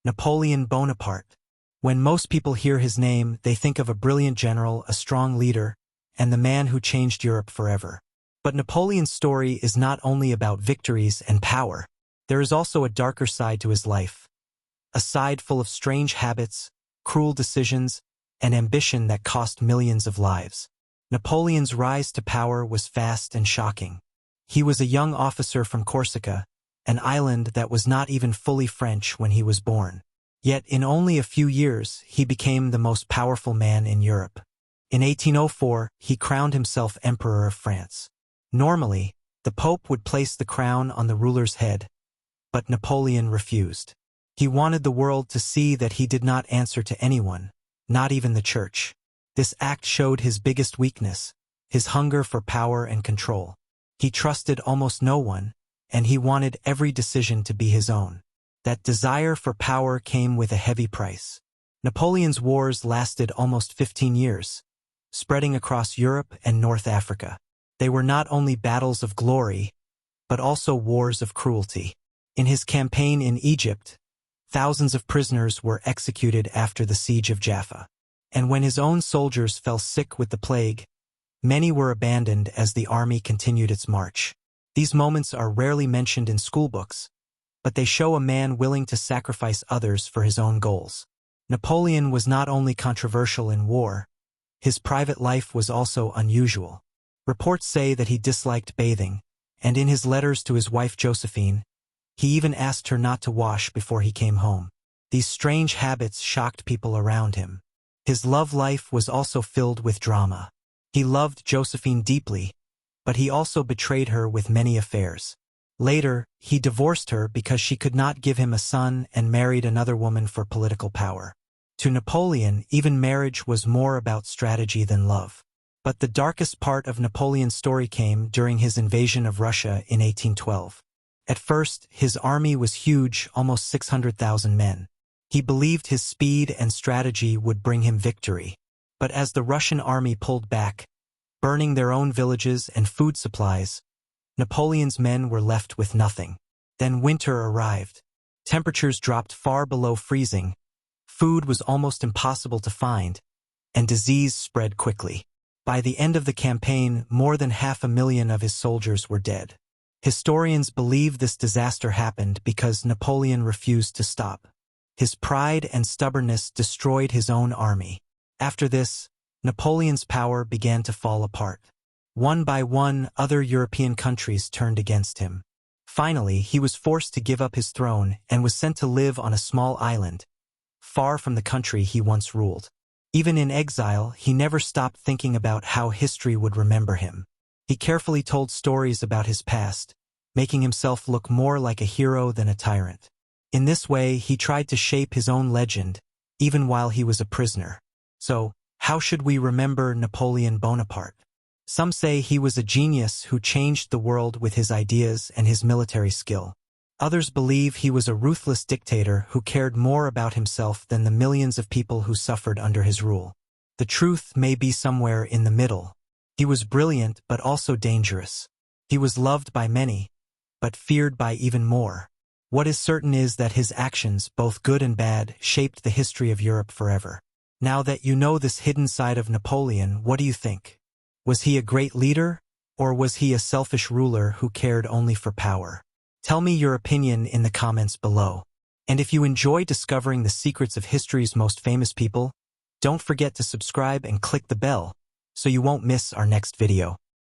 Napoleon Bonaparte. When most people hear his name, they think of a brilliant general, a strong leader, and the man who changed Europe forever. But Napoleon's story is not only about victories and power. There is also a darker side to his life. A side full of strange habits, cruel decisions, and ambition that cost millions of lives. Napoleon's rise to power was fast and shocking. He was a young officer from Corsica, an island that was not even fully French when he was born. Yet in only a few years, he became the most powerful man in Europe. In 1804, he crowned himself Emperor of France. Normally, the Pope would place the crown on the ruler's head, but Napoleon refused. He wanted the world to see that he did not answer to anyone, not even the church. This act showed his biggest weakness, his hunger for power and control. He trusted almost no one, and he wanted every decision to be his own. That desire for power came with a heavy price. Napoleon's wars lasted almost 15 years, spreading across Europe and North Africa. They were not only battles of glory, but also wars of cruelty. In his campaign in Egypt, thousands of prisoners were executed after the siege of Jaffa. And when his own soldiers fell sick with the plague, many were abandoned as the army continued its march. These moments are rarely mentioned in schoolbooks, but they show a man willing to sacrifice others for his own goals. Napoleon was not only controversial in war, his private life was also unusual. Reports say that he disliked bathing, and in his letters to his wife Josephine, he even asked her not to wash before he came home. These strange habits shocked people around him. His love life was also filled with drama. He loved Josephine deeply, but he also betrayed her with many affairs. Later, he divorced her because she could not give him a son and married another woman for political power. To Napoleon, even marriage was more about strategy than love. But the darkest part of Napoleon's story came during his invasion of Russia in 1812. At first, his army was huge, almost 600,000 men. He believed his speed and strategy would bring him victory. But as the Russian army pulled back, burning their own villages and food supplies, Napoleon's men were left with nothing. Then winter arrived. Temperatures dropped far below freezing, food was almost impossible to find, and disease spread quickly. By the end of the campaign, more than 500,000 of his soldiers were dead. Historians believe this disaster happened because Napoleon refused to stop. His pride and stubbornness destroyed his own army. After this, Napoleon's power began to fall apart. One by one, other European countries turned against him. Finally, he was forced to give up his throne and was sent to live on a small island, far from the country he once ruled. Even in exile, he never stopped thinking about how history would remember him. He carefully told stories about his past, making himself look more like a hero than a tyrant. In this way, he tried to shape his own legend, even while he was a prisoner. So, how should we remember Napoleon Bonaparte? Some say he was a genius who changed the world with his ideas and his military skill. Others believe he was a ruthless dictator who cared more about himself than the millions of people who suffered under his rule. The truth may be somewhere in the middle. He was brilliant but also dangerous. He was loved by many, but feared by even more. What is certain is that his actions, both good and bad, shaped the history of Europe forever. Now that you know this hidden side of Napoleon, what do you think? Was he a great leader, or was he a selfish ruler who cared only for power? Tell me your opinion in the comments below. And if you enjoy discovering the secrets of history's most famous people, don't forget to subscribe and click the bell so you won't miss our next video.